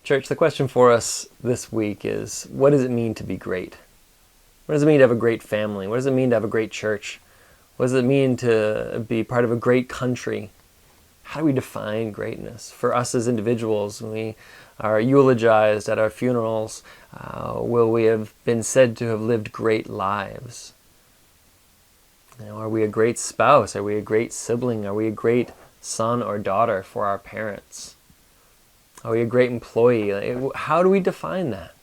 Church, the question for us this week is, what does it mean to be great? What does it mean to have a great family? What does it mean to have a great church? What does it mean to be part of a great country? How do we define greatness? For us as individuals, when we are eulogized at our funerals, will we have been said to have lived great lives? Are we a great spouse? Are we a great sibling? Are we a great son or daughter for our parents? Are we a great employee? How do we define that?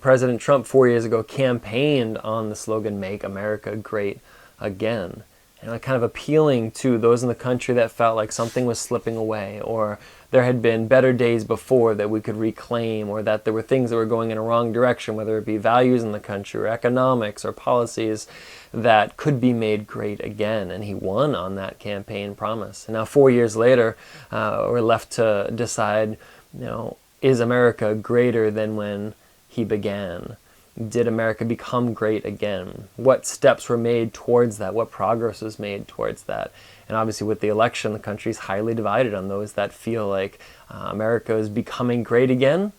President Trump 4 years ago campaigned on the slogan, "Make America Great Again." Kind of appealing to those in the country that felt like something was slipping away, or there had been better days before that we could reclaim, or that there were things that were going in a wrong direction, whether it be values in the country or economics or policies that could be made great again. And he won on that campaign promise. And now 4 years later, we're left to decide, is America greater than when he began? Did America become great again? What steps were made towards that? What progress was made towards that? And obviously with the election, the country's highly divided on those that feel like America is becoming great again.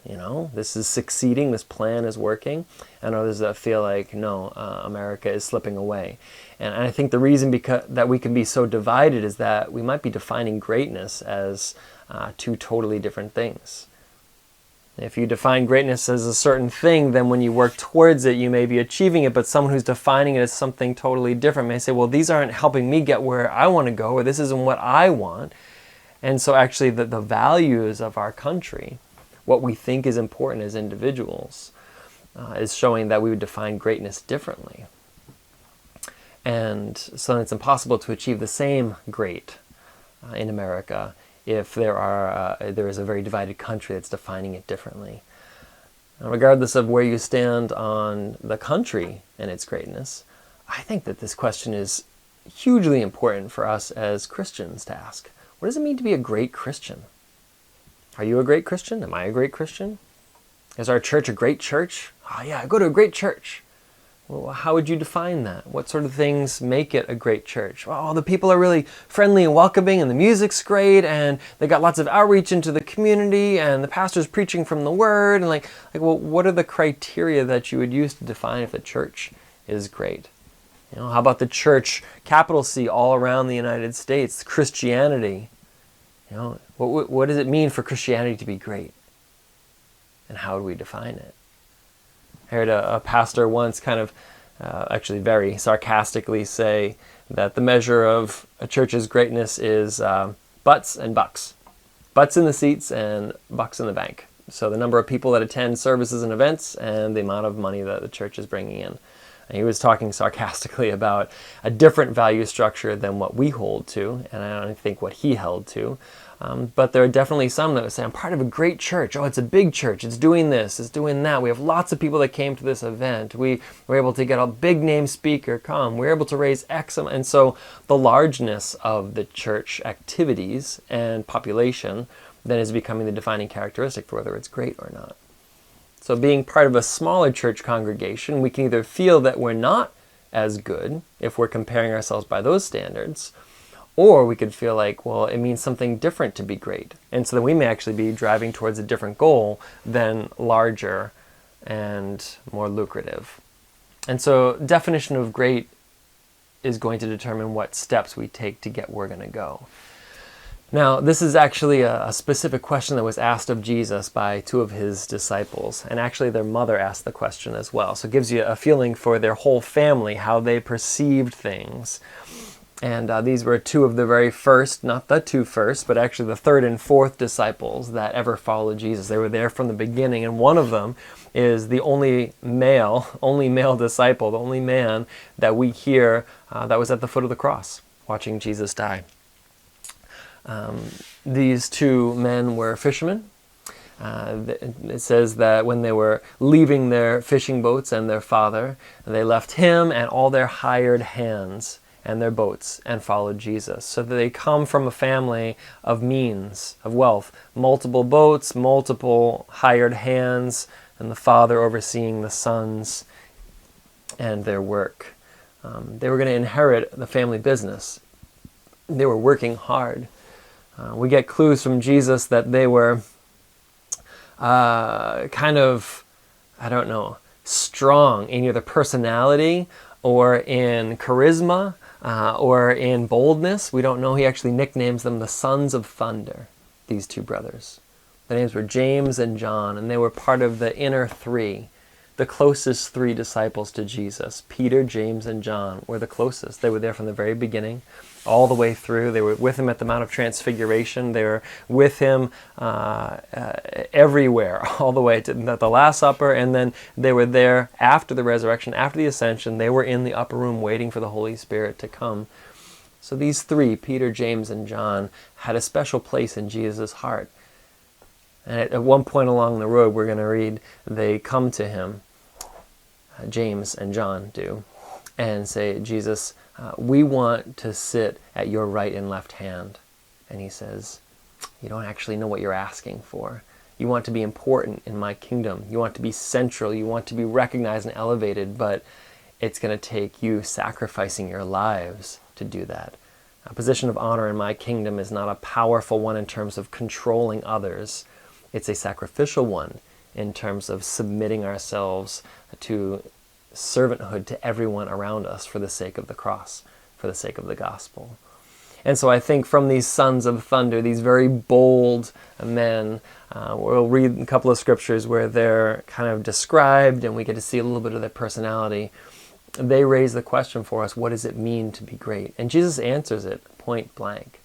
This is succeeding, this plan is working. And others that feel like, no, America is slipping away. And I think the reason that we can be so divided is that we might be defining greatness as two totally different things. If you define greatness as a certain thing, then when you work towards it, you may be achieving it, but someone who's defining it as something totally different may say, well, these aren't helping me get where I want to go, or this isn't what I want. And so actually the values of our country, what we think is important as individuals, is showing that we would define greatness differently. And so it's impossible to achieve the same great in America if there is a very divided country that's defining it differently. Now, regardless of where you stand on the country and its greatness, I think that this question is hugely important for us as Christians to ask. What does it mean to be a great Christian? Are you a great Christian? Am I a great Christian? Is our church a great church? Oh yeah, I go to a great church. Well, how would you define that? What sort of things make it a great church? Well, the people are really friendly and welcoming, and the music's great, and they got lots of outreach into the community, and the pastor's preaching from the Word, and well, what are the criteria that you would use to define if the church is great? How about the church, capital C, all around the United States, Christianity? What does it mean for Christianity to be great? And how do we define it? I heard a pastor once kind of actually very sarcastically say that the measure of a church's greatness is butts and bucks. Butts in the seats and bucks in the bank. So the number of people that attend services and events and the amount of money that the church is bringing in. And he was talking sarcastically about a different value structure than what we hold to, and I don't think what he held to. But there are definitely some that would say, I'm part of a great church. Oh, it's a big church. It's doing this. It's doing that. We have lots of people that came to this event. We were able to get a big name speaker come. We were able to raise X. And so the largeness of the church activities and population then is becoming the defining characteristic for whether it's great or not. So being part of a smaller church congregation, we can either feel that we're not as good if we're comparing ourselves by those standards, or we could feel like, well, it means something different to be great. And so then we may actually be driving towards a different goal than larger and more lucrative. And so definition of great is going to determine what steps we take to get where we're going to go. Now, this is actually a specific question that was asked of Jesus by two of his disciples. And actually their mother asked the question as well. So it gives you a feeling for their whole family, how they perceived things. And these were two of the very first, not the two first, but actually the third and fourth disciples that ever followed Jesus. They were there from the beginning, and one of them is the only male disciple, the only man that we hear that was at the foot of the cross, watching Jesus die. These two men were fishermen. It says that when they were leaving their fishing boats and their father, they left him and all their hired hands and their boats and followed Jesus. So that they come from a family of means, of wealth, multiple boats, multiple hired hands, and the father overseeing the sons and their work. They were going to inherit the family business. They were working hard. We get clues from Jesus that they were kind of, I don't know, strong in either personality or in charisma or in boldness. We don't know. He actually nicknames them the Sons of Thunder, these two brothers. Their names were James and John, and they were part of the inner three, the closest three disciples to Jesus. Peter, James, and John were the closest. They were there from the very beginning, all the way through. They were with him at the Mount of Transfiguration. They were with him everywhere, all the way to the Last Supper, and then they were there after the resurrection, after the ascension. They were in the upper room waiting for the Holy Spirit to come. So these three, Peter, James, and John, had a special place in Jesus' heart. And at one point along the road, we're going to read, they come to him, James and John do, and say, Jesus, we want to sit at your right and left hand. And he says, you don't actually know what you're asking for. You want to be important in my kingdom. You want to be central. You want to be recognized and elevated, but it's going to take you sacrificing your lives to do that. A position of honor in my kingdom is not a powerful one in terms of controlling others. It's a sacrificial one in terms of submitting ourselves to servanthood to everyone around us for the sake of the cross, for the sake of the gospel. And so I think from these sons of thunder, these very bold men, we'll read a couple of scriptures where they're kind of described and we get to see a little bit of their personality. They raise the question for us, what does it mean to be great? And Jesus answers it point blank.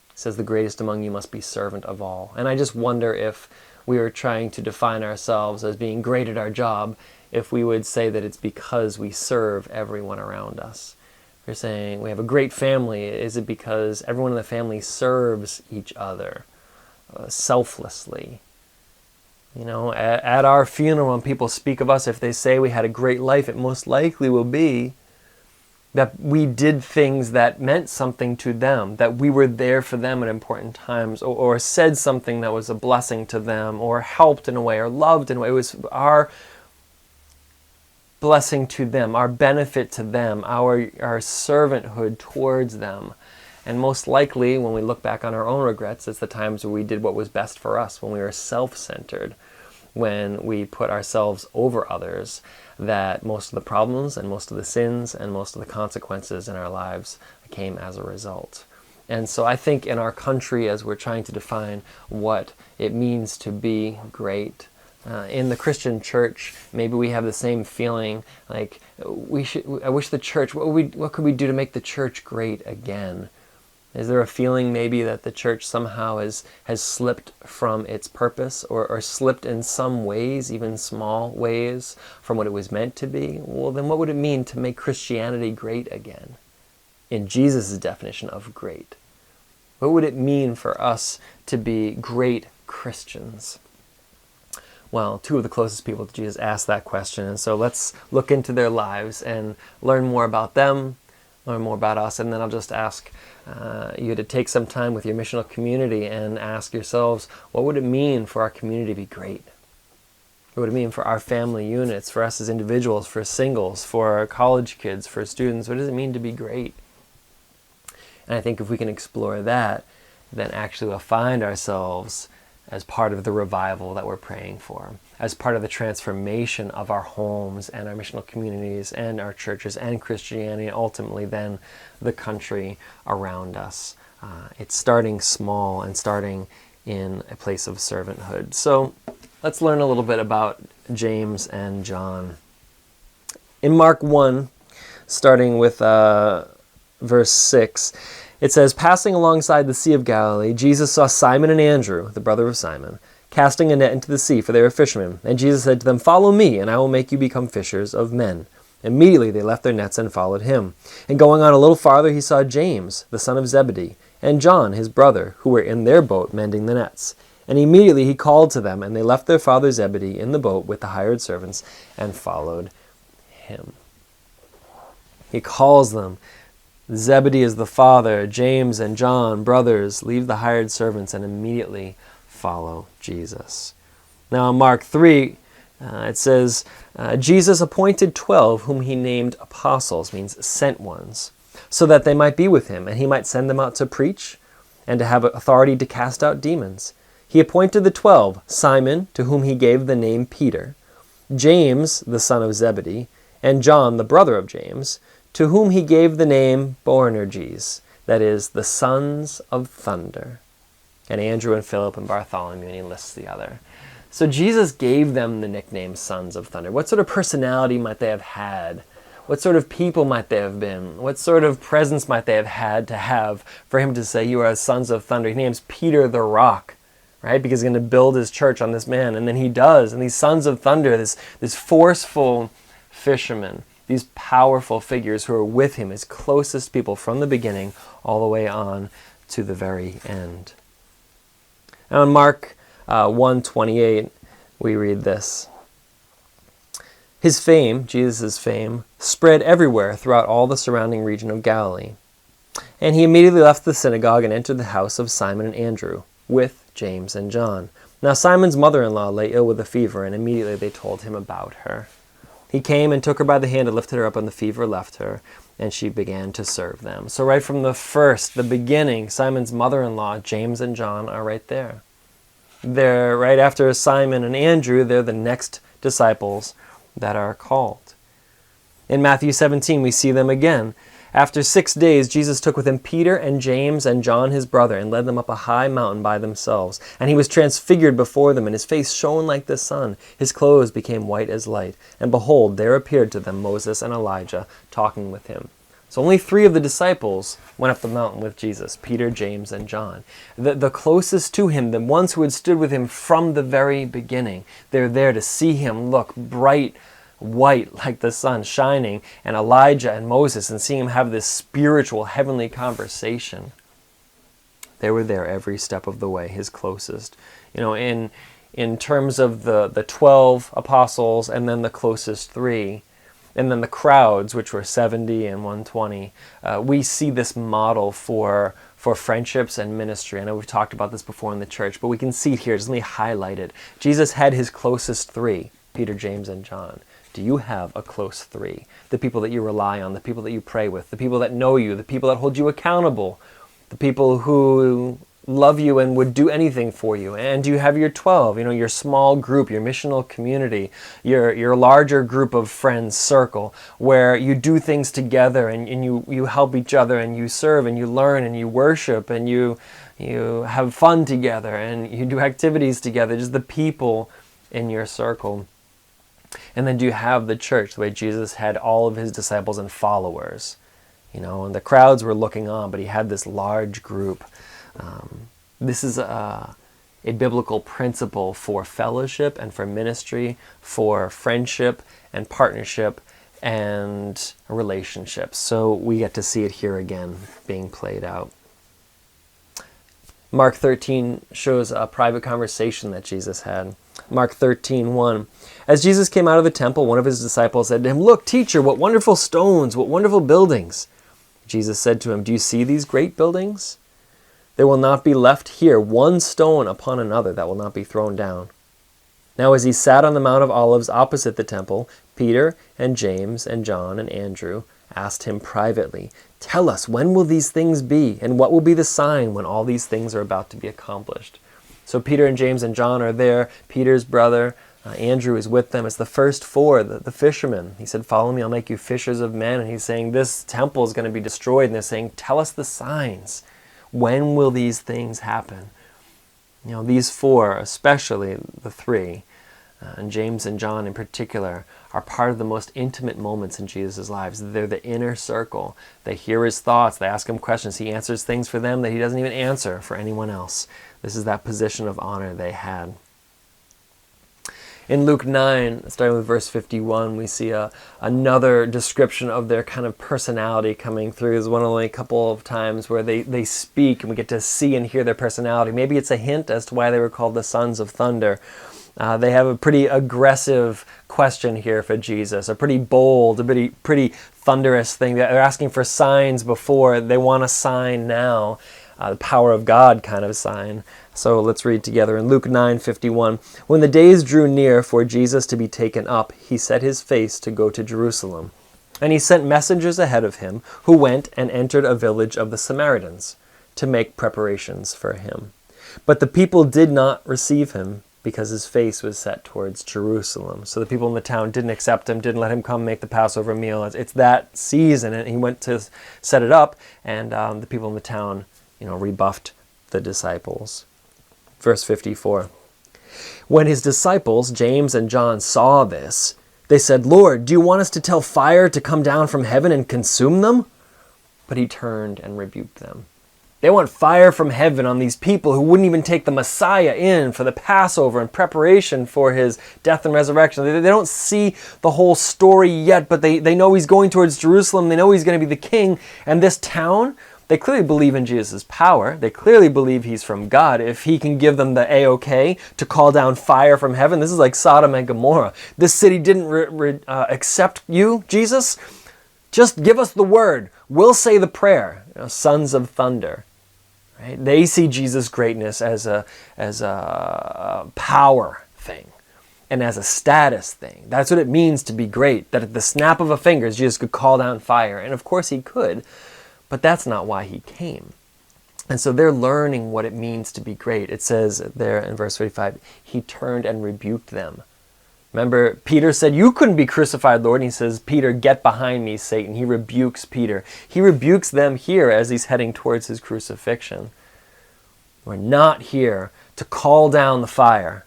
He says, the greatest among you must be servant of all. And I just wonder if we were trying to define ourselves as being great at our job, if we would say that it's because we serve everyone around us. We're saying we have a great family. Is it because everyone in the family serves each other selflessly? You know, at our funeral, when people speak of us, if they say we had a great life, it most likely will be that we did things that meant something to them, that we were there for them at important times, or said something that was a blessing to them, or helped in a way, or loved in a way. It was our blessing to them, our benefit to them, our servanthood towards them. And most likely, when we look back on our own regrets, it's the times where we did what was best for us, when we were self-centered, when we put ourselves over others, that most of the problems and most of the sins and most of the consequences in our lives came as a result. And so I think in our country, as we're trying to define what it means to be great, in the Christian church, maybe we have the same feeling, like I wish the church, what could we do to make the church great again? Is there a feeling maybe that the church somehow has slipped from its purpose, or slipped in some ways, even small ways, from what it was meant to be? Well, then what would it mean to make Christianity great again, in Jesus' definition of great? What would it mean for us to be great Christians? Well, two of the closest people to Jesus asked that question, and so let's look into their lives and learn more about them, learn more about us, and then I'll just ask you to take some time with your missional community and ask yourselves, what would it mean for our community to be great? What would it mean for our family units, for us as individuals, for singles, for our college kids, for students? What does it mean to be great? And I think if we can explore that, then actually we'll find ourselves as part of the revival that we're praying for, as part of the transformation of our homes and our missional communities and our churches and Christianity, and ultimately then the country around us. It's starting small and starting in a place of servanthood. So let's learn a little bit about James and John. In Mark 1, starting with verse 6, it says, passing alongside the Sea of Galilee, Jesus saw Simon and Andrew, the brother of Simon, casting a net into the sea, for they were fishermen. And Jesus said to them, follow me, and I will make you become fishers of men. Immediately they left their nets and followed him. And going on a little farther, he saw James, the son of Zebedee, and John, his brother, who were in their boat mending the nets. And immediately he called to them, and they left their father Zebedee in the boat with the hired servants and followed him. He calls them. Zebedee is the father, James and John, brothers, leave the hired servants and immediately follow Jesus. Now in Mark 3, it says, Jesus appointed 12 whom he named apostles, means sent ones, so that they might be with him, and he might send them out to preach and to have authority to cast out demons. He appointed the 12, Simon, to whom he gave the name Peter, James, the son of Zebedee, and John, the brother of James, to whom he gave the name Boanerges, that is, the sons of thunder, and Andrew and Philip and Bartholomew, and he lists the other. So Jesus gave them the nickname Sons of Thunder. What sort of personality might they have had? What sort of people might they have been? What sort of presence might they have had to have for him to say, you are sons of thunder? He names Peter the rock, right? Because he's going to build his church on this man. And then he does. And these sons of thunder, this forceful fishermen, these powerful figures who are with him, his closest people from the beginning all the way on to the very end. Now in Mark 1:28, we read this. His fame, Jesus' fame, spread everywhere throughout all the surrounding region of Galilee. And he immediately left the synagogue and entered the house of Simon and Andrew, with James and John. Now Simon's mother-in-law lay ill with a fever, and immediately they told him about her. He came and took her by the hand and lifted her up, and the fever left her, and she began to serve them. So right from the beginning, Simon's mother-in-law, James and John, are right there. They're right after Simon and Andrew, they're the next disciples that are called. In Matthew 17, we see them again. After 6 days, Jesus took with him Peter and James and John his brother and led them up a high mountain by themselves. And he was transfigured before them, and his face shone like the sun. His clothes became white as light. And behold, there appeared to them Moses and Elijah talking with him. So only 3 of the disciples went up the mountain with Jesus, Peter, James, and John. The closest to him, the ones who had stood with him from the very beginning. They're there to see him look bright, white like the sun shining, and Elijah and Moses, and seeing him have this spiritual, heavenly conversation. They were there every step of the way, his closest. You know, in terms of the 12 apostles and then the closest 3, and then the crowds, which were 70 and 120, we see this model for friendships and ministry. I know we've talked about this before in the church, but we can see it here. Just let me highlight it. Jesus had his closest 3, Peter, James, and John. Do you have a close 3? The people that you rely on, the people that you pray with, the people that know you, the people that hold you accountable, the people who love you and would do anything for you. And you have your 12, your small group, your missional community, your larger group of friends circle, where you do things together and you help each other and you serve and you learn and you worship and you have fun together and you do activities together, just the people in your circle. And then do you have the church, the way Jesus had all of his disciples and followers, and the crowds were looking on, but he had this large group. This is a biblical principle for fellowship and for ministry, for friendship and partnership and relationships. So we get to see it here again being played out. Mark 13 shows a private conversation that Jesus had. Mark 13:1. As Jesus came out of the temple, one of his disciples said to him, "Look, teacher, what wonderful stones, what wonderful buildings." Jesus said to him, "Do you see these great buildings? There will not be left here one stone upon another that will not be thrown down." Now as he sat on the Mount of Olives opposite the temple, Peter and James and John and Andrew asked him privately, "Tell us, when will these things be? And what will be the sign when all these things are about to be accomplished?" So Peter and James and John are there. Peter's brother, Andrew, is with them. It's the first 4, the fishermen. He said, "Follow me, I'll make you fishers of men." And he's saying, this temple is going to be destroyed. And they're saying, "Tell us the signs. When will these things happen?" These 4, especially the 3, and James and John in particular, are part of the most intimate moments in Jesus' lives. They're the inner circle. They hear his thoughts. They ask him questions. He answers things for them that he doesn't even answer for anyone else. This is that position of honor they had. In Luke 9, starting with verse 51, we see another description of their kind of personality coming through. There's one only a couple of times where they speak and we get to see and hear their personality. Maybe it's a hint as to why they were called the Sons of Thunder. They have a pretty aggressive question here for Jesus, a pretty bold, a pretty thunderous thing. They're asking for signs before. They want a sign now, the power of God kind of sign. So let's read together in Luke 9:51. When the days drew near for Jesus to be taken up, he set his face to go to Jerusalem. And he sent messengers ahead of him, who went and entered a village of the Samaritans to make preparations for him. But the people did not receive him because his face was set towards Jerusalem. So the people in the town didn't accept him, didn't let him come make the Passover meal. It's that season, and he went to set it up, and the people in the town, rebuffed the disciples. Verse 54. When his disciples, James and John, saw this, they said, "Lord, do you want us to tell fire to come down from heaven and consume them?" But he turned and rebuked them. They want fire from heaven on these people who wouldn't even take the Messiah in for the Passover in preparation for his death and resurrection. They don't see the whole story yet, but they know he's going towards Jerusalem. They know he's going to be the king. And this town, they clearly believe in Jesus' power. They clearly believe he's from God. If he can give them the A-OK to call down fire from heaven, this is like Sodom and Gomorrah. This city didn't accept you, Jesus. Just give us the word. We'll say the prayer. Sons of thunder. Right? They see Jesus' greatness as a power thing and as a status thing. That's what it means to be great. That at the snap of a finger, Jesus could call down fire. And of course he could, but that's not why he came. And so they're learning what it means to be great. It says there in verse 35, he turned and rebuked them. Remember, Peter said, "You couldn't be crucified, Lord." And he says, "Peter, get behind me, Satan." He rebukes Peter. He rebukes them here as he's heading towards his crucifixion. We're not here to call down the fire.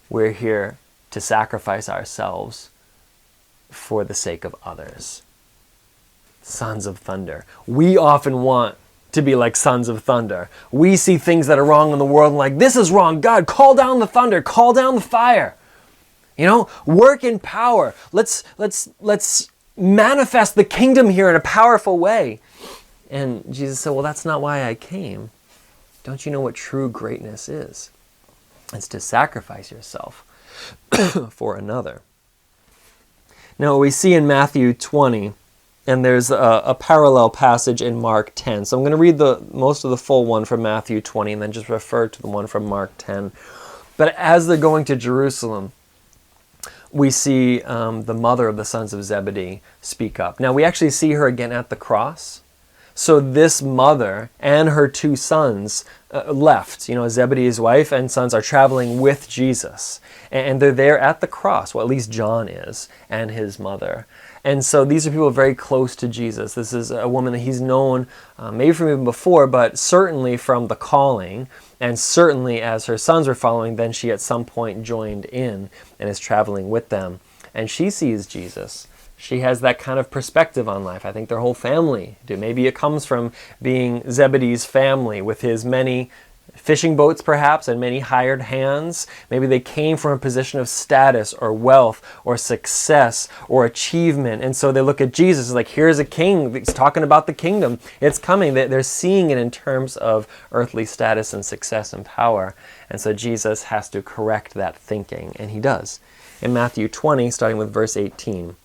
We're here to sacrifice ourselves for the sake of others. Sons of thunder. We often want to be like sons of thunder. We see things that are wrong in the world and like, this is wrong. God, call down the thunder. Call down the fire. Work in power. Let's manifest the kingdom here in a powerful way. And Jesus said, well, that's not why I came. Don't you know what true greatness is? It's to sacrifice yourself for another. Now, we see in Matthew 20, and there's a parallel passage in Mark 10. So I'm going to read most of the full one from Matthew 20 and then just refer to the one from Mark 10. But as they're going to Jerusalem, we see the mother of the sons of Zebedee speak up. Now, we actually see her again at the cross. So this mother and her two sons left. Zebedee's wife and sons are traveling with Jesus. And they're there at the cross. Well, at least John is, and his mother. And so these are people very close to Jesus. This is a woman that he's known maybe from even before, but certainly from the calling. And certainly as her sons were following, then she at some point joined in and is traveling with them. And she sees Jesus. She has that kind of perspective on life. I think their whole family do. Maybe it comes from being Zebedee's family with his many fishing boats perhaps and many hired hands. Maybe they came from a position of status or wealth or success or achievement. And so they look at Jesus like, here's a king. He's talking about the kingdom. It's coming. They're seeing it in terms of earthly status and success and power. And so Jesus has to correct that thinking. And he does. In Matthew 20, starting with verse 18,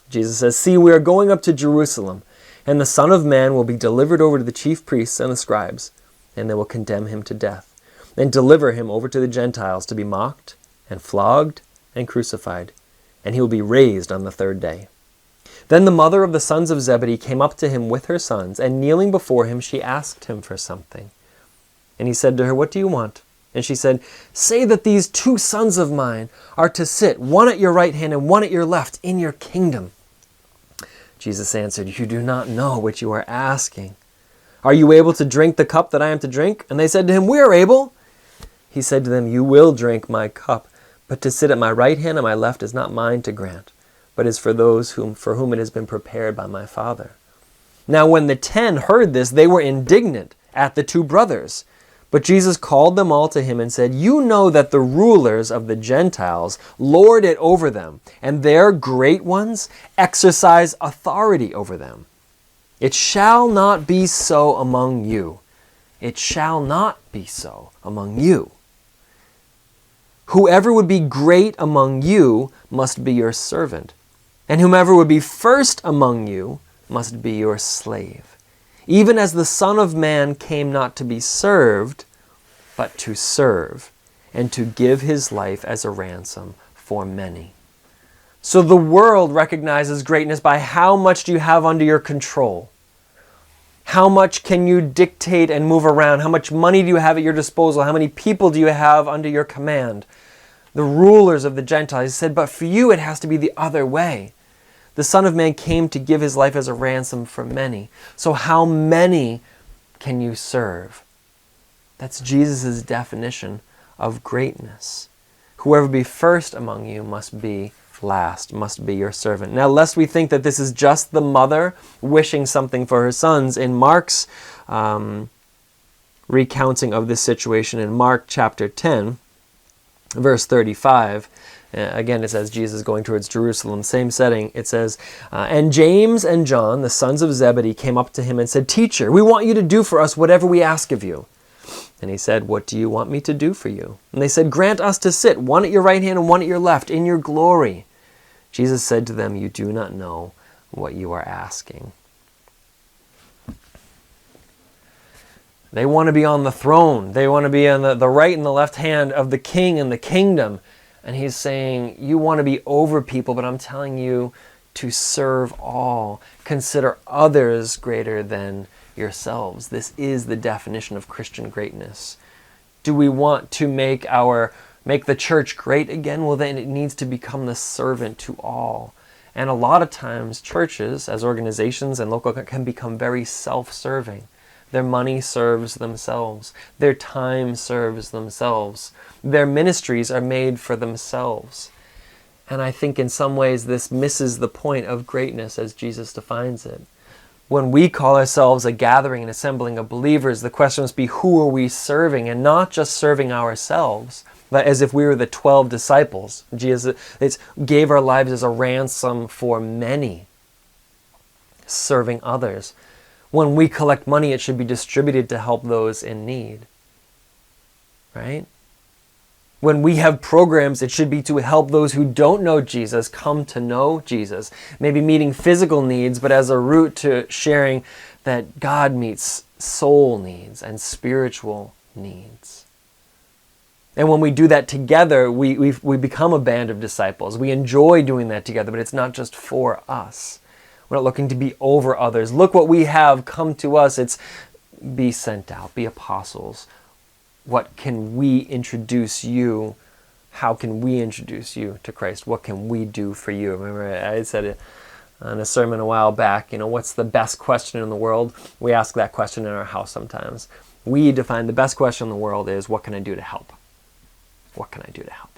Jesus says, "See, we are going up to Jerusalem, and the Son of Man will be delivered over to the chief priests and the scribes, and they will condemn him to death, and deliver him over to the Gentiles to be mocked and flogged and crucified, and he will be raised on the third day." Then the mother of the sons of Zebedee came up to him with her sons, and kneeling before him, she asked him for something. And he said to her, "What do you want?" And she said, "Say that these two sons of mine are to sit, one at your right hand and one at your left, in your kingdom." Jesus answered, "You do not know what you are asking. Are you able to drink the cup that I am to drink?" And they said to him, "We are able." He said to them, "You will drink my cup, but to sit at my right hand and my left is not mine to grant, but is for those for whom it has been prepared by my Father." Now when the 10 heard this, they were indignant at the two brothers. But Jesus called them all to him and said, "You know that the rulers of the Gentiles lord it over them, and their great ones exercise authority over them. It shall not be so among you. It shall not be so among you. Whoever would be great among you must be your servant, and whomever would be first among you must be your slave. Even as the Son of Man came not to be served, but to serve, and to give his life as a ransom for many." So the world recognizes greatness by how much do you have under your control. How much can you dictate and move around? How much money do you have at your disposal? How many people do you have under your command? The rulers of the Gentiles. He said, but for you it has to be the other way. The Son of Man came to give his life as a ransom for many. So how many can you serve? That's Jesus' definition of greatness. Whoever be first among you must be last, must be your servant. Now, lest we think that this is just the mother wishing something for her sons, in Mark's recounting of this situation in Mark chapter 10, verse 35, again it says Jesus going towards Jerusalem, same setting, it says, and James and John, the sons of Zebedee, came up to him and said, Teacher, we want you to do for us whatever we ask of you. And he said, what do you want me to do for you? And they said, grant us to sit, one at your right hand and one at your left, in your glory. Jesus said to them, you do not know what you are asking. They want to be on the throne. They want to be on the right and the left hand of the king and the kingdom. And he's saying, you want to be over people, but I'm telling you to serve all. Consider others greater than yourselves. This is the definition of Christian greatness. Do we want to make the church great again? Well, then it needs to become the servant to all. And a lot of times churches, as organizations and local, can become very self-serving. Their money serves themselves. Their time serves themselves. Their ministries are made for themselves. And I think in some ways this misses the point of greatness as Jesus defines it. When we call ourselves a gathering and assembling of believers, the question must be, who are we serving? And not just serving ourselves, but as if we were the 12 disciples. Jesus gave our lives as a ransom for many, serving others. When we collect money, it should be distributed to help those in need. Right? When we have programs, it should be to help those who don't know Jesus come to know Jesus. Maybe meeting physical needs, but as a route to sharing that God meets soul needs and spiritual needs. And when we do that together, we become a band of disciples. We enjoy doing that together, but it's not just for us. We're not looking to be over others. Look what we have, come to us. It's be sent out, be apostles. What can we introduce you? How can we introduce you to Christ? What can we do for you? Remember, I said it in a sermon a while back, what's the best question in the world? We ask that question in our house sometimes. We define the best question in the world is, what can I do to help? What can I do to help?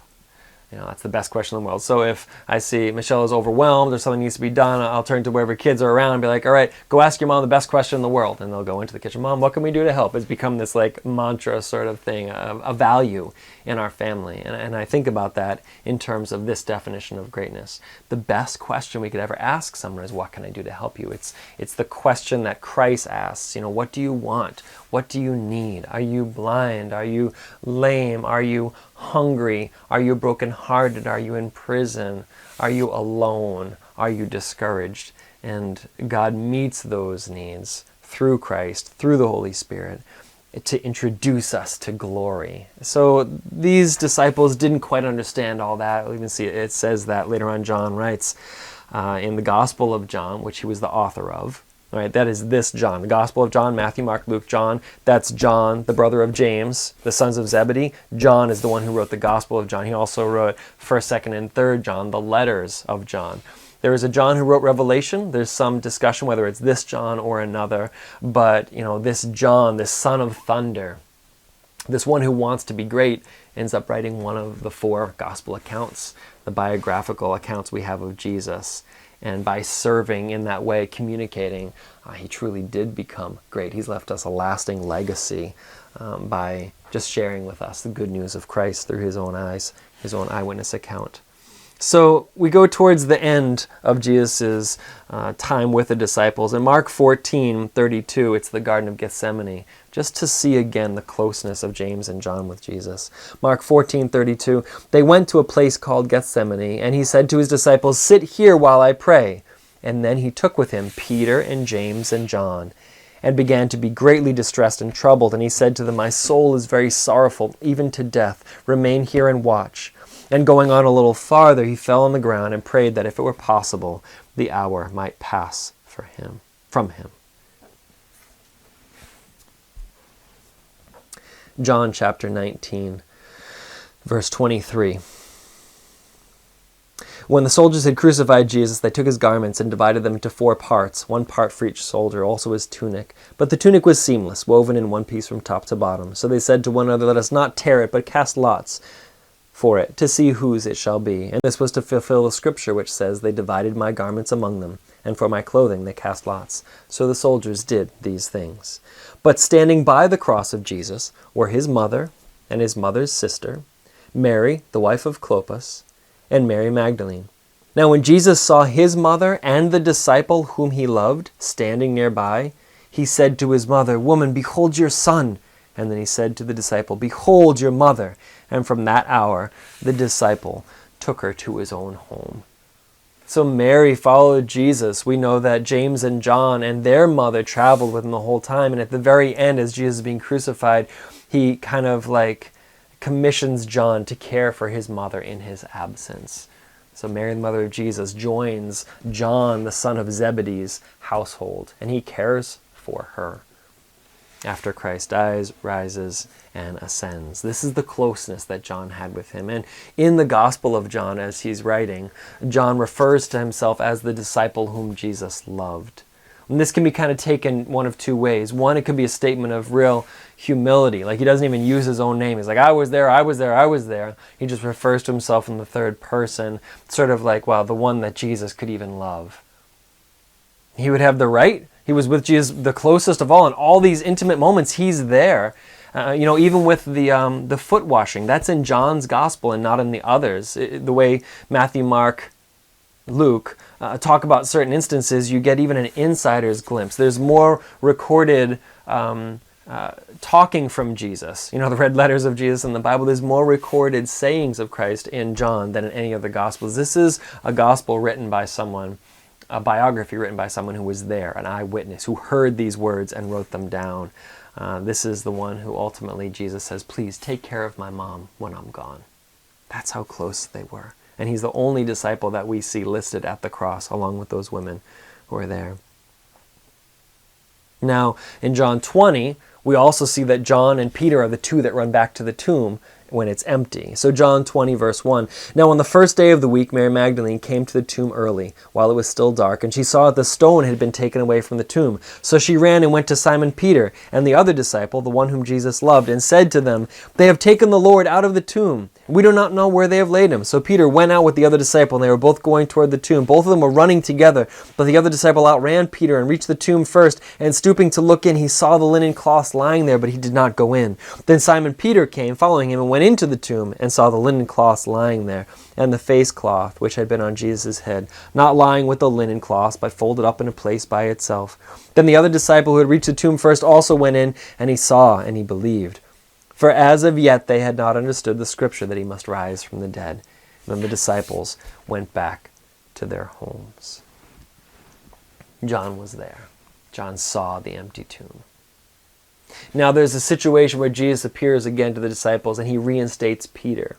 That's the best question in the world. So if I see Michelle is overwhelmed or something needs to be done, I'll turn to wherever kids are around and be like, all right, go ask your mom the best question in the world. And they'll go into the kitchen, Mom, what can we do to help? It's become this mantra sort of thing, a value in our family. And I think about that in terms of this definition of greatness. The best question we could ever ask someone is, what can I do to help you? It's the question that Christ asks, what do you want? What do you need? Are you blind? Are you lame? Are you hungry? Are you brokenhearted? Are you in prison? Are you alone? Are you discouraged? And God meets those needs through Christ, through the Holy Spirit, to introduce us to glory. So these disciples didn't quite understand all that. We'll even see it says that later on. John writes in the Gospel of John, which he was the author of. All right, that is this John, the Gospel of John, Matthew, Mark, Luke, John. That's John, the brother of James, the sons of Zebedee. John is the one who wrote the Gospel of John. He also wrote 1st, 2nd, and 3rd John, the letters of John. There is a John who wrote Revelation. There's some discussion whether it's this John or another. But, this John, this son of thunder, this one who wants to be great, ends up writing one of the 4 gospel accounts, the biographical accounts we have of Jesus. And by serving in that way, communicating, he truly did become great. He's left us a lasting legacy by just sharing with us the good news of Christ through his own eyes, his own eyewitness account. So we go towards the end of Jesus' time with the disciples. In Mark 14:32, it's the Garden of Gethsemane, just to see again the closeness of James and John with Jesus. Mark 14:32, they went to a place called Gethsemane, and he said to his disciples, sit here while I pray. And then he took with him Peter and James and John, and began to be greatly distressed and troubled. And he said to them, my soul is very sorrowful, even to death. Remain here and watch. And going on a little farther, he fell on the ground and prayed that if it were possible, the hour might pass from him. John chapter 19, verse 23. When the soldiers had crucified Jesus, they took his garments and divided them into 4 parts, 1 part for each soldier, also his tunic. But the tunic was seamless, woven in one piece from top to bottom. So they said to one another, "Let us not tear it, but cast lots for it, to see whose it shall be." And this was to fulfill the scripture which says, "They divided my garments among them, and for my clothing they cast lots." So the soldiers did these things. But standing by the cross of Jesus were his mother and his mother's sister, Mary, the wife of Clopas, and Mary Magdalene. Now when Jesus saw his mother and the disciple whom he loved standing nearby, he said to his mother, "Woman, behold your son." And then he said to the disciple, "Behold your mother." And from that hour, the disciple took her to his own home. So Mary followed Jesus. We know that James and John and their mother traveled with him the whole time. And at the very end, as Jesus is being crucified, he kind of commissions John to care for his mother in his absence. So Mary, the mother of Jesus, joins John, the son of Zebedee's household, and he cares for her after Christ dies, rises, and ascends. This is the closeness that John had with him. And in the Gospel of John, as he's writing, John refers to himself as the disciple whom Jesus loved. And this can be kind of taken one of 2 ways. One, it could be a statement of real humility. Like he doesn't even use his own name. He's like, "I was there, I was there, I was there." He just refers to himself in the 3rd person, sort of like, well, the one that Jesus could even love. He would have the right. He was with Jesus, the closest of all. In all these intimate moments, he's there. Even with the foot washing, that's in John's gospel and not in the others. The way Matthew, Mark, Luke talk about certain instances, you get even an insider's glimpse. There's more recorded talking from Jesus. The red letters of Jesus in the Bible. There's more recorded sayings of Christ in John than in any of the Gospels. This is a gospel written by someone, a biography written by someone who was there, an eyewitness, who heard these words and wrote them down. This is the one who ultimately Jesus says, "Please take care of my mom when I'm gone." That's how close they were. And he's the only disciple that we see listed at the cross along with those women who are there. Now, in John 20, we also see that John and Peter are the 2 that run back to the tomb when it's empty. So John 20, verse 1. Now on the first day of the week, Mary Magdalene came to the tomb early, while it was still dark, and she saw that the stone had been taken away from the tomb. So she ran and went to Simon Peter and the other disciple, the one whom Jesus loved, and said to them, "They have taken the Lord out of the tomb. We do not know where they have laid him." So Peter went out with the other disciple, and they were both going toward the tomb. Both of them were running together, but the other disciple outran Peter and reached the tomb first, and stooping to look in, he saw the linen cloths lying there, but he did not go in. Then Simon Peter came, following him, and went into the tomb, and saw the linen cloths lying there, and the face cloth which had been on Jesus' head, not lying with the linen cloths, but folded up in a place by itself. Then the other disciple who had reached the tomb first also went in, and he saw, and he believed. For as of yet they had not understood the scripture that he must rise from the dead. And then the disciples went back to their homes. John was there. John saw the empty tomb. Now there's a situation where Jesus appears again to the disciples and he reinstates Peter.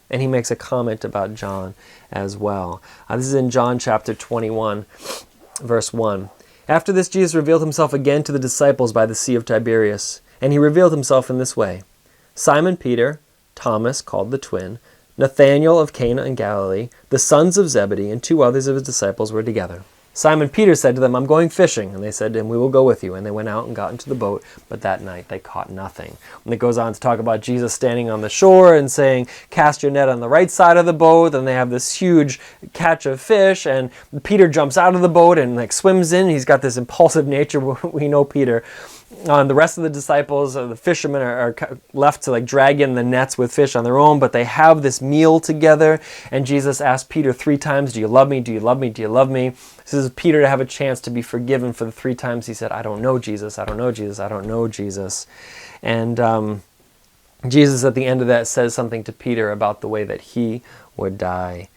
And he makes a comment about John as well. This is in John chapter 21, verse 1. After this, Jesus revealed himself again to the disciples by the Sea of Tiberias. And he revealed himself in this way. Simon Peter, Thomas, called the twin, Nathanael of Cana in Galilee, the sons of Zebedee, and 2 others of his disciples were together. Simon Peter said to them, "I'm going fishing." And they said to him, "We will go with you." And they went out and got into the boat, but that night they caught nothing. And it goes on to talk about Jesus standing on the shore and saying, "Cast your net on the right side of the boat." And they have this huge catch of fish, and Peter jumps out of the boat and swims in. He's got this impulsive nature. We know Peter. The rest of the disciples, the fishermen, are left to drag in the nets with fish on their own, but they have this meal together, and Jesus asked Peter 3 times, "Do you love me? Do you love me? Do you love me?" This is Peter to have a chance to be forgiven for the 3 times he said, "I don't know Jesus, I don't know Jesus, I don't know Jesus." And Jesus at the end of that says something to Peter about the way that he would die.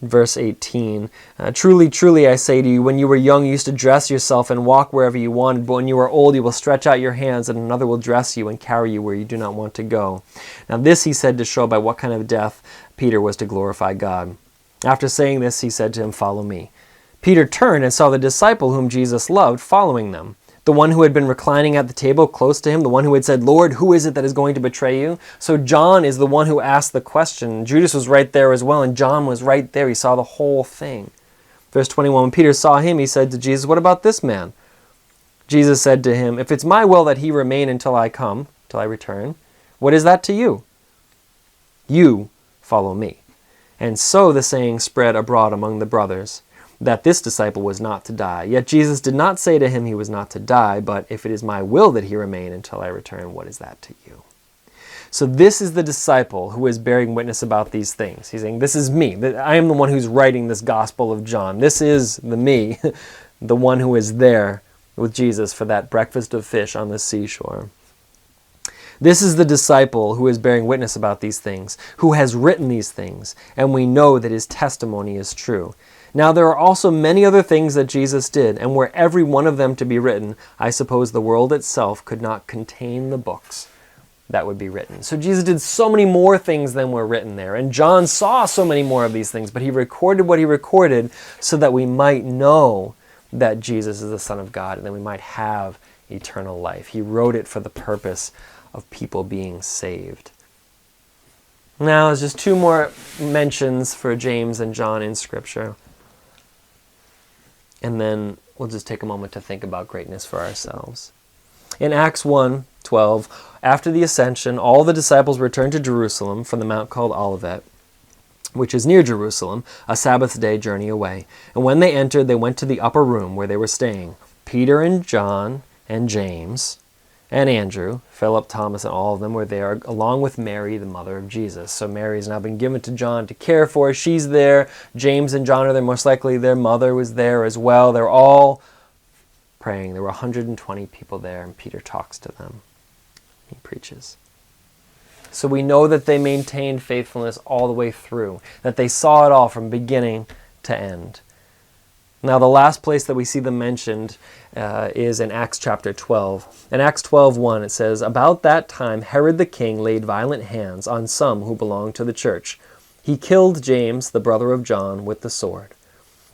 Verse 18, "Truly, truly, I say to you, when you were young, you used to dress yourself and walk wherever you wanted. But when you are old, you will stretch out your hands, and another will dress you and carry you where you do not want to go." Now this he said to show by what kind of death Peter was to glorify God. After saying this, he said to him, "Follow me." Peter turned and saw the disciple whom Jesus loved following them, The one who had been reclining at the table close to him, the one who had said, "Lord, who is it that is going to betray you?" So John is the one who asked the question. Judas was right there as well, and John was right there. He saw the whole thing. Verse 21, when Peter saw him, he said to Jesus, "What about this man?" Jesus said to him, "If it's my will that he remain until I come, till I return, what is that to you? You follow me." And so the saying spread abroad among the brothers, that this disciple was not to die. Yet Jesus did not say to him he was not to die, but if it is my will that he remain until I return, what is that to you? So this is the disciple who is bearing witness about these things. He's saying, this is me. I am the one who's writing this Gospel of John. This is the me, the one who is there with Jesus for that breakfast of fish on the seashore. This is the disciple who is bearing witness about these things, who has written these things, and we know that his testimony is true. Now there are also many other things that Jesus did, and were every one of them to be written, I suppose the world itself could not contain the books that would be written. So Jesus did so many more things than were written there, and John saw so many more of these things, but he recorded what he recorded so that we might know that Jesus is the Son of God, and that we might have eternal life. He wrote it for the purpose of people being saved. Now, there's just two more mentions for James and John in Scripture. And then we'll just take a moment to think about greatness for ourselves. In Acts 1:12, after the ascension, all the disciples returned to Jerusalem from the mount called Olivet, which is near Jerusalem, a Sabbath day journey away. And when they entered, they went to the upper room where they were staying. Peter and John and James and Andrew, Philip, Thomas, and all of them were there, along with Mary, the mother of Jesus. So Mary's now been given to John to care for. She's there. James and John are there. Most likely their mother was there as well. They're all praying. There were 120 people there, and Peter talks to them. He preaches. So we know that they maintained faithfulness all the way through, that they saw it all from beginning to end. Now, the last place that we see them mentioned is in Acts chapter 12. In Acts 12:1, it says, "About that time Herod the king laid violent hands on some who belonged to the church. He killed James, the brother of John, with the sword.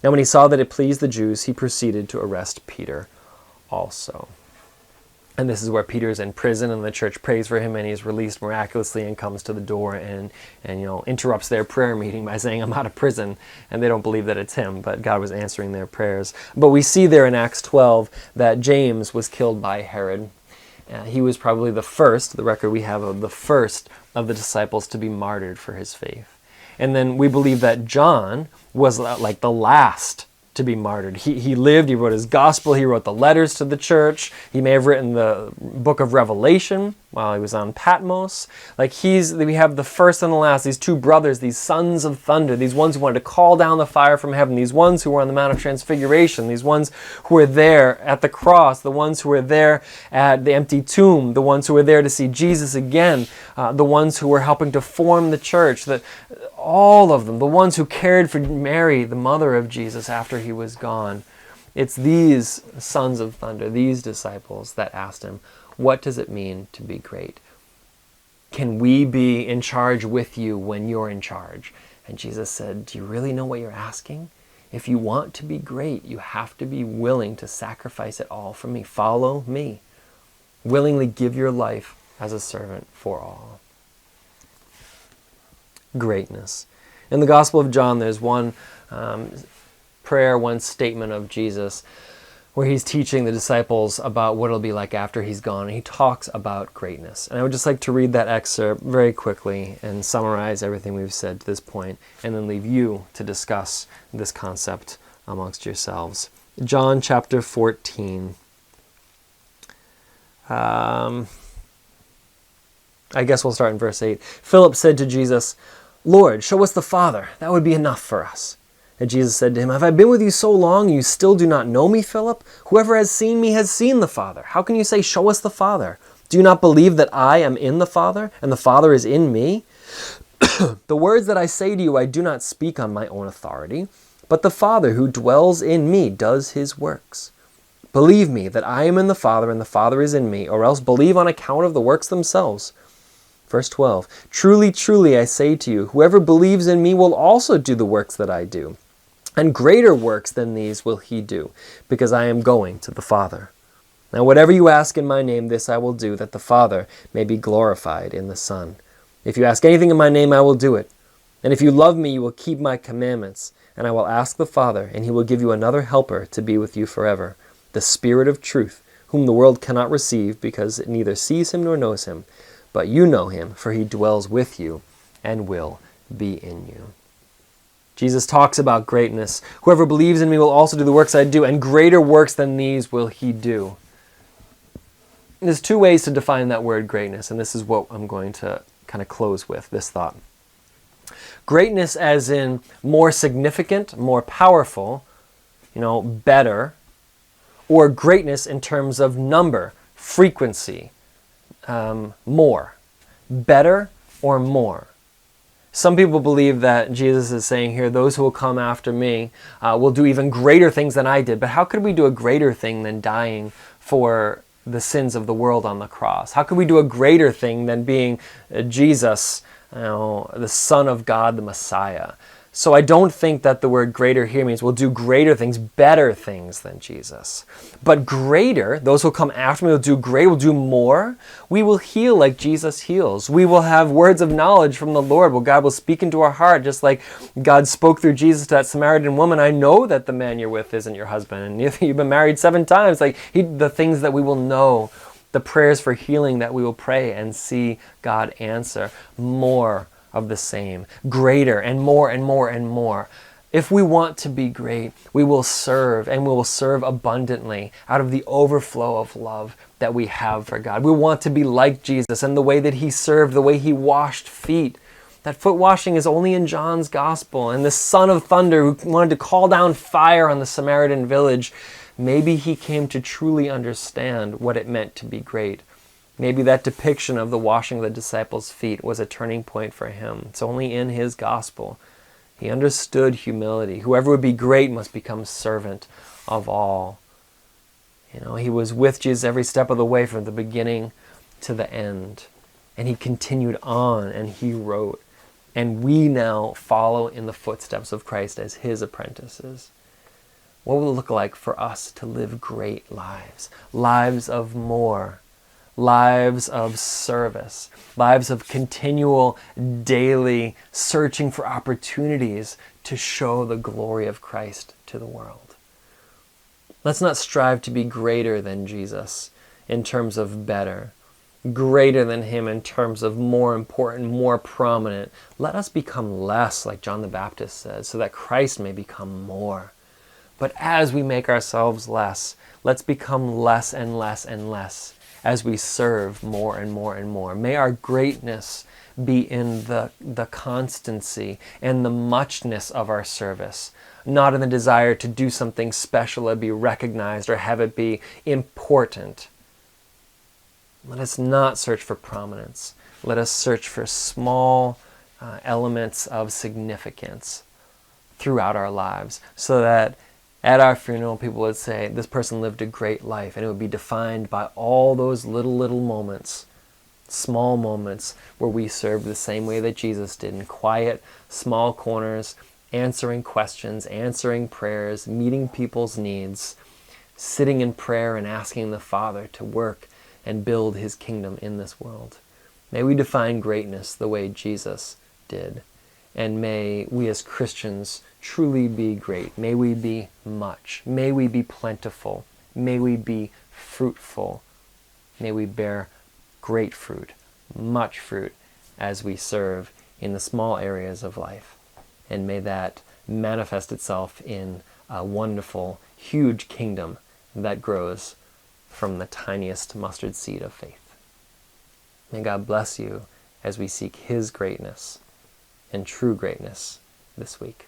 Now when he saw that it pleased the Jews, he proceeded to arrest Peter also." And this is where Peter's in prison, and the church prays for him, and he's released miraculously and comes to the door and interrupts their prayer meeting by saying, "I'm out of prison." And they don't believe that it's him, but God was answering their prayers. But we see there in Acts 12 that James was killed by Herod. He was probably the first, the record we have of the first of the disciples to be martyred for his faith. And then we believe that John was like the last to be martyred. He lived, he wrote his gospel, he wrote the letters to the church. He may have written the book of Revelation while he was on Patmos. We have the first and the last, these two brothers, these sons of thunder, these ones who wanted to call down the fire from heaven, these ones who were on the Mount of Transfiguration, these ones who were there at the cross, the ones who were there at the empty tomb, the ones who were there to see Jesus again, the ones who were helping to form the church, all of them, the ones who cared for Mary, the mother of Jesus, after he was gone. It's these sons of thunder, these disciples, that asked him, what does it mean to be great? Can we be in charge with you when you're in charge? And Jesus said, do you really know what you're asking? If you want to be great, you have to be willing to sacrifice it all for me. Follow me. Willingly give your life as a servant for all. Greatness. In the Gospel of John, there's one prayer, one statement of Jesus where he's teaching the disciples about what it'll be like after he's gone, and he talks about greatness. And I would just like to read that excerpt very quickly and summarize everything we've said to this point, and then leave you to discuss this concept amongst yourselves. John chapter 14. I guess we'll start in verse 8. Philip said to Jesus, "Lord, show us the Father. That would be enough for us." And Jesus said to him, "Have I been with you so long, and you still do not know me, Philip? Whoever has seen me has seen the Father. How can you say, 'Show us the Father'? Do you not believe that I am in the Father, and the Father is in me? The words that I say to you, I do not speak on my own authority, but the Father who dwells in me does his works. Believe me that I am in the Father, and the Father is in me, or else believe on account of the works themselves." Verse 12, "Truly, truly, I say to you, whoever believes in me will also do the works that I do. And greater works than these will he do, because I am going to the Father." Now whatever you ask in my name, this I will do, that the Father may be glorified in the Son. If you ask anything in my name, I will do it. And if you love me, you will keep my commandments. And I will ask the Father, and he will give you another helper to be with you forever, the Spirit of truth, whom the world cannot receive, because it neither sees him nor knows him. But you know him, for he dwells with you and will be in you. Jesus talks about greatness. Whoever believes in me will also do the works I do, and greater works than these will he do. There's two ways to define that word greatness, and this is what I'm going to kind of close with, this thought. Greatness as in more significant, more powerful, better, or greatness in terms of number, frequency, more, better or more. Some people believe that Jesus is saying here, those who will come after me will do even greater things than I did. But how could we do a greater thing than dying for the sins of the world on the cross? How could we do a greater thing than being Jesus, the Son of God, the Messiah? So I don't think that the word greater here means we'll do greater things, better things than Jesus. But greater, those who will come after me will do greater, will do more. We will heal like Jesus heals. We will have words of knowledge from the Lord. Well, God will speak into our heart, just like God spoke through Jesus to that Samaritan woman. I know that the man you're with isn't your husband, and you've been married 7 times. The things that we will know, the prayers for healing that we will pray and see God answer. More of the same, greater and more and more and more. If we want to be great, we will serve, and we will serve abundantly out of the overflow of love that we have for God. We want to be like Jesus and the way that he served, the way he washed feet. That foot washing is only in John's gospel. And the Son of Thunder who wanted to call down fire on the Samaritan village, maybe he came to truly understand what it meant to be great. Maybe that depiction of the washing of the disciples' feet was a turning point for him. It's only in his gospel. He understood humility. Whoever would be great must become servant of all. He was with Jesus every step of the way from the beginning to the end. And he continued on and he wrote. And we now follow in the footsteps of Christ as his apprentices. What will it look like for us to live great lives? Lives of more. Lives of service, lives of continual, daily searching for opportunities to show the glory of Christ to the world. Let's not strive to be greater than Jesus in terms of better, greater than him in terms of more important, more prominent. Let us become less, like John the Baptist says, so that Christ may become more. But as we make ourselves less, let's become less and less and less as we serve more and more and more. May our greatness be in the constancy and the muchness of our service, not in the desire to do something special or be recognized or have it be important. Let us not search for prominence. Let us search for small elements of significance throughout our lives, so that at our funeral, people would say, this person lived a great life, and it would be defined by all those little moments, small moments, where we served the same way that Jesus did, in quiet, small corners, answering questions, answering prayers, meeting people's needs, sitting in prayer and asking the Father to work and build his kingdom in this world. May we define greatness the way Jesus did. And may we as Christians truly be great. May we be much. May we be plentiful. May we be fruitful. May we bear great fruit, much fruit, as we serve in the small areas of life. And may that manifest itself in a wonderful, huge kingdom that grows from the tiniest mustard seed of faith. May God bless you as we seek his greatness and true greatness this week.